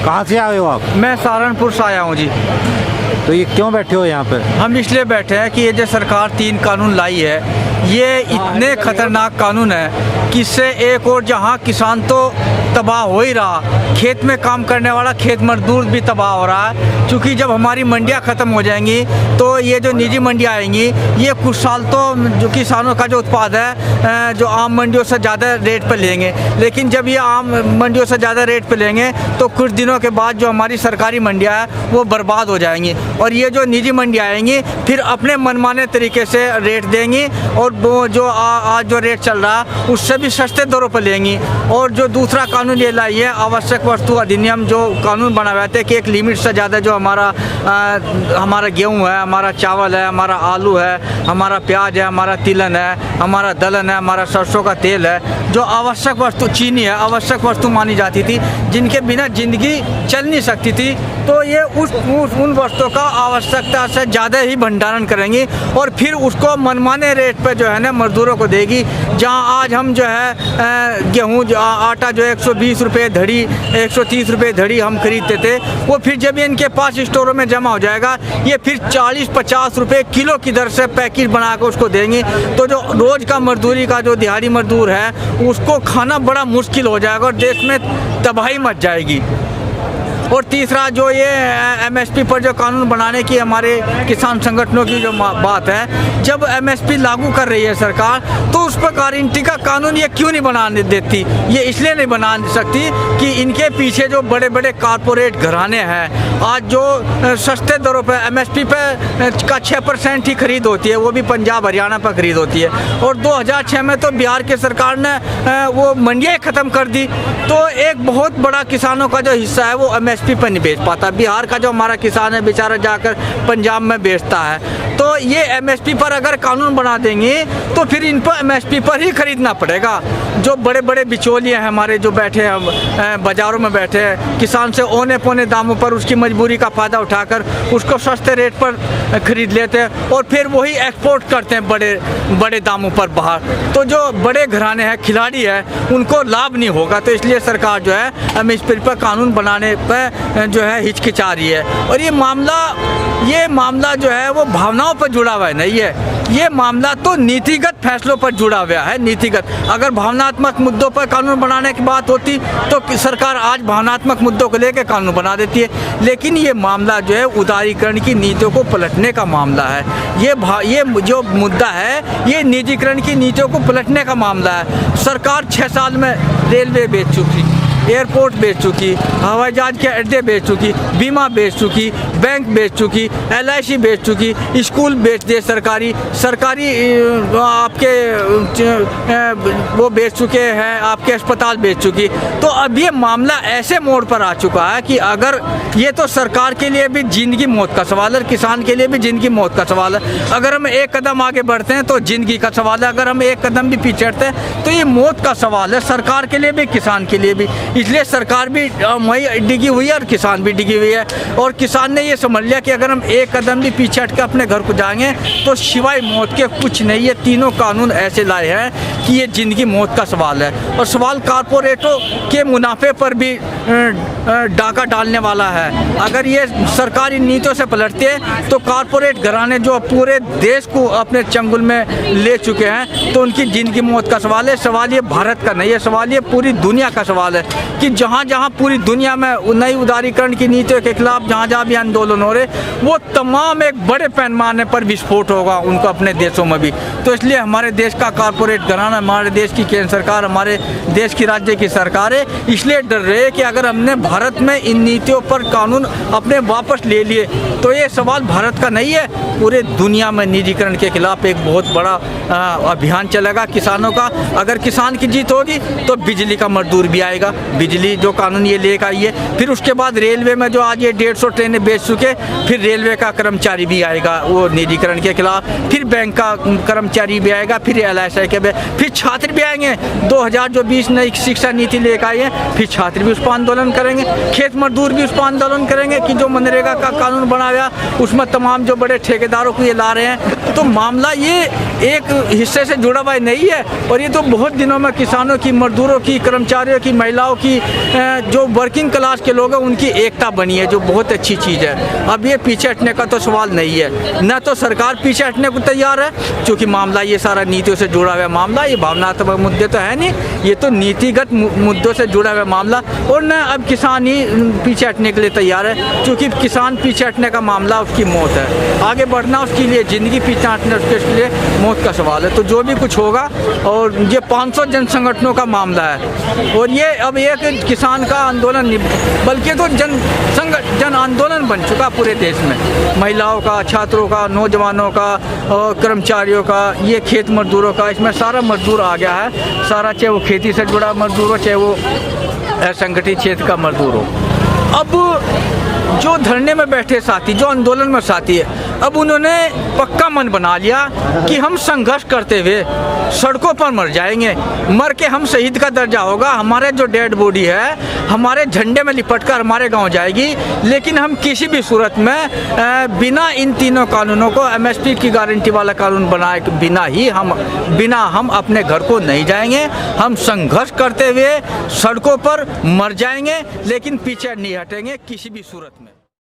कहाँ से आए हो आप? मैं सहारनपुर से आया हूँ जी। तो ये क्यों बैठे हो यहाँ पे? हम इसलिए बैठे हैं कि ये जो सरकार 3 कानून लाई है, ये इतने खतरनाक कानून है कि इससे एक और जहाँ किसान तो तबाह हो ही रहा, खेत में काम करने वाला खेत मजदूर भी तबाह हो रहा है। क्योंकि जब हमारी मंडियाँ ख़त्म हो जाएंगी तो ये जो निजी मंडियाँ आएंगी, ये कुछ साल तो जो किसानों का जो उत्पाद है जो आम मंडियों से ज़्यादा रेट पर लेंगे, लेकिन जब ये आम मंडियों से ज़्यादा रेट पर लेंगे तो कुछ दिनों के बाद जो हमारी सरकारी मंडियाँ हैं वो बर्बाद हो जाएंगी, और ये जो निजी मंडियाँ आएंगी फिर अपने मनमाने तरीके से रेट देंगी, और वो जो आज जो रेट चल रहा है उससे भी सस्ते दरों पर लेंगी। और जो दूसरा कानून ये लाई है, आवश्यक वस्तु अधिनियम, जो कानून बना हुआ है कि एक लिमिट से ज़्यादा जो हमारा गेहूँ है, हमारा चावल है, हमारा आलू है, हमारा प्याज है, हमारा तिलहन है, हमारा दलहन है, हमारा सरसों का तेल है, जो आवश्यक वस्तु, चीनी है, आवश्यक वस्तु मानी जाती थी, जिनके बिना ज़िंदगी चल नहीं सकती थी, तो ये उन वस्तुओं का आवश्यकता से ज़्यादा ही भंडारण करेंगी और फिर उसको मनमाने रेट पर जो है ना मजदूरों को देगी। जहाँ आज हम जो है गेहूँ आटा जो 120 रुपये धड़ी, 130 रुपये धड़ी हम खरीदते थे, वो फिर जब इनके पास स्टोरों में जमा हो जाएगा, ये फिर 40-50 रुपये किलो की दर से पैकेट बना कर उसको देंगे। तो जो रोज़ का मजदूरी का जो दिहाड़ी मजदूर है उसको खाना बड़ा मुश्किल हो जाएगा और देश में तबाही मच जाएगी। और तीसरा जो ये एमएसपी पर जो कानून बनाने की हमारे किसान संगठनों की जो बात है, जब एमएसपी लागू कर रही है सरकार तो उस पर गारंटी का कानून ये क्यों नहीं बनाने देती? ये इसलिए नहीं बना सकती कि इनके पीछे जो बड़े बड़े कारपोरेट घराने हैं, आज जो सस्ते दरों पर एमएसपी पे का 6% ही खरीद होती है, वो भी पंजाब हरियाणा पर खरीद होती है। और 2006 में तो बिहार की सरकार ने वो मंडियाँ ख़त्म कर दी, तो एक बहुत बड़ा किसानों का जो हिस्सा है वो एमएसपी पर नहीं बेच पाता। बिहार का जो हमारा किसान है बेचारा जाकर पंजाब में बेचता है। तो ये एमएसपी पर अगर कानून बना देंगे तो फिर इन पर एमएसपी पर ही खरीदना पड़ेगा। जो बड़े बड़े बिचौलिए हैं हमारे, जो बैठे हैं बाज़ारों में बैठे हैं, किसान से औने पौने दामों पर उसकी मजबूरी का फ़ायदा उठाकर उसको सस्ते रेट पर खरीद लेते हैं और फिर वही एक्सपोर्ट करते हैं बड़े बड़े दामों पर बाहर। तो जो बड़े घराने हैं, खिलाड़ी हैं, उनको लाभ नहीं होगा। तो इसलिए सरकार जो है एमएसपी पर कानून बनाने पर जो है हिचकिचा रही है। और ये मामला जो है वो भावनाओं पर जुड़ा हुआ नहीं है, ये मामला तो नीतिगत फैसलों पर जुड़ा हुआ है। नीतिगत, अगर भावनात्मक मुद्दों पर कानून बनाने की बात होती तो सरकार आज भावनात्मक मुद्दों को लेकर कानून बना देती है, लेकिन ये मामला जो है उदारीकरण की नीतियों को पलटने का मामला है। ये जो मुद्दा है ये निजीकरण की नीतियों को पलटने का मामला है। सरकार 6 साल में रेलवे बेच चुकी, एयरपोर्ट बेच चुकी, हवाई जहाज के अड्डे बेच चुकी, बीमा बेच चुकी, बैंक बेच चुकी, LIC बेच चुकी, स्कूल बेच दिए, सरकारी आपके वो बेच चुके हैं, आपके अस्पताल बेच चुकी। तो अब ये मामला ऐसे मोड़ पर आ चुका है कि अगर ये तो सरकार के लिए भी ज़िंदगी मौत का सवाल है, किसान के लिए भी ज़िंदगी मौत का सवाल है। अगर हम एक कदम आगे बढ़ते हैं तो ज़िंदगी का सवाल है, अगर हम एक कदम भी पीछे हटते हैं तो ये मौत का सवाल है, सरकार के लिए भी, किसान के लिए भी। इसलिए सरकार भी वही डिगी हुई है और किसान भी डिगी हुई है। और किसान ने ये समझ लिया कि अगर हम एक कदम भी पीछे हट के अपने घर को जाएंगे तो सिवाय मौत के कुछ नहीं। ये तीनों कानून ऐसे लाए हैं कि ये ज़िंदगी मौत का सवाल है। और सवाल कारपोरेटों के मुनाफे पर भी डाका डालने वाला है। अगर ये सरकारी नीतियों से पलटते हैं तो कारपोरेट घराने जो पूरे देश को अपने चंगुल में ले चुके हैं, तो उनकी ज़िंदगी मौत का सवाल है। सवाल ये भारत का नहीं है, सवाल ये पूरी दुनिया का सवाल है कि जहाँ जहाँ पूरी दुनिया में नई उदारीकरण की नीतियों के खिलाफ जहाँ जहाँ भी आंदोलन हो रहे, वो तमाम एक बड़े पैमाने पर विस्फोट होगा उनको अपने देशों में भी। तो इसलिए हमारे देश का कारपोरेट घराना, हमारे देश की केंद्र सरकार, हमारे देश की राज्य की सरकारें इसलिए डर रहे हैं कि अगर हमने भारत में इन नीतियों पर कानून अपने वापस ले लिए तो ये सवाल भारत का नहीं है, पूरे दुनिया में निजीकरण के खिलाफ एक बहुत बड़ा अभियान चलेगा किसानों का। अगर किसान की जीत होगी तो बिजली का मजदूर भी आएगा, बिजली जो कानून ये लेकर आई है। फिर उसके बाद रेलवे में जो आज ये 150 ट्रेनें बेच चुके, फिर रेलवे का कर्मचारी भी आएगा वो निजीकरण के खिलाफ, फिर बैंक का कर्मचारी भी आएगा, फिर LIC के भी, फिर छात्र भी आएंगे। 2020 नई शिक्षा नीति लेकर आई है, फिर छात्र भी उस पर आंदोलन करेंगे, खेत मजदूर भी उस पर आंदोलन करेंगे कि जो मनरेगा का कानून बनाया उसमें तमाम जो बड़े ठेकेदारों को ये ला रहे हैं। तो मामला ये एक हिस्से से जुड़ा हुआ नहीं है, और ये तो बहुत दिनों में किसानों की, मजदूरों की, कर्मचारियों की, महिलाओं कि जो वर्किंग क्लास के लोग हैं उनकी एकता बनी है, जो बहुत अच्छी चीज़ है। अब ये पीछे हटने का तो सवाल नहीं है, न तो सरकार पीछे हटने को तैयार है, क्योंकि मामला ये सारा नीतियों से जुड़ा हुआ मामला, ये भावनात्मक मुद्दे तो है नहीं, ये तो नीतिगत मुद्दों से जुड़ा हुआ मामला। और न अब किसान ही पीछे हटने के लिए तैयार है, क्योंकि किसान पीछे हटने का मामला उसकी मौत है, आगे बढ़ना उसके लिए ज़िंदगी, पीछे हटना उसके लिए मौत का सवाल है। तो जो भी कुछ होगा, और ये 500 जन संगठनों का मामला है, और ये अब एक किसान का आंदोलन बल्कि तो जन आंदोलन बन चुका पूरे देश में, महिलाओं का, छात्रों का, नौजवानों का, कर्मचारियों का, ये खेत मजदूरों का, इसमें सारा मजदूर आ गया है सारा, चाहे वो खेती से जुड़ा मजदूर हो, चाहे वो असंगठित क्षेत्र का मजदूर हो। अब जो धरने में बैठे साथी, जो आंदोलन में साथी है, अब उन्होंने पक्का मन बना लिया कि हम संघर्ष करते हुए सड़कों पर मर जाएंगे, मर के हम शहीद का दर्जा होगा, हमारे जो डेड बॉडी है हमारे झंडे में लिपट कर हमारे गांव जाएगी, लेकिन हम किसी भी सूरत में बिना इन तीनों कानूनों को, एमएसपी की गारंटी वाला कानून बनाए बिना हम अपने घर को नहीं जाएंगे। हम संघर्ष करते हुए सड़कों पर मर जाएंगे, लेकिन पीछे नहीं हटेंगे किसी भी सूरत में।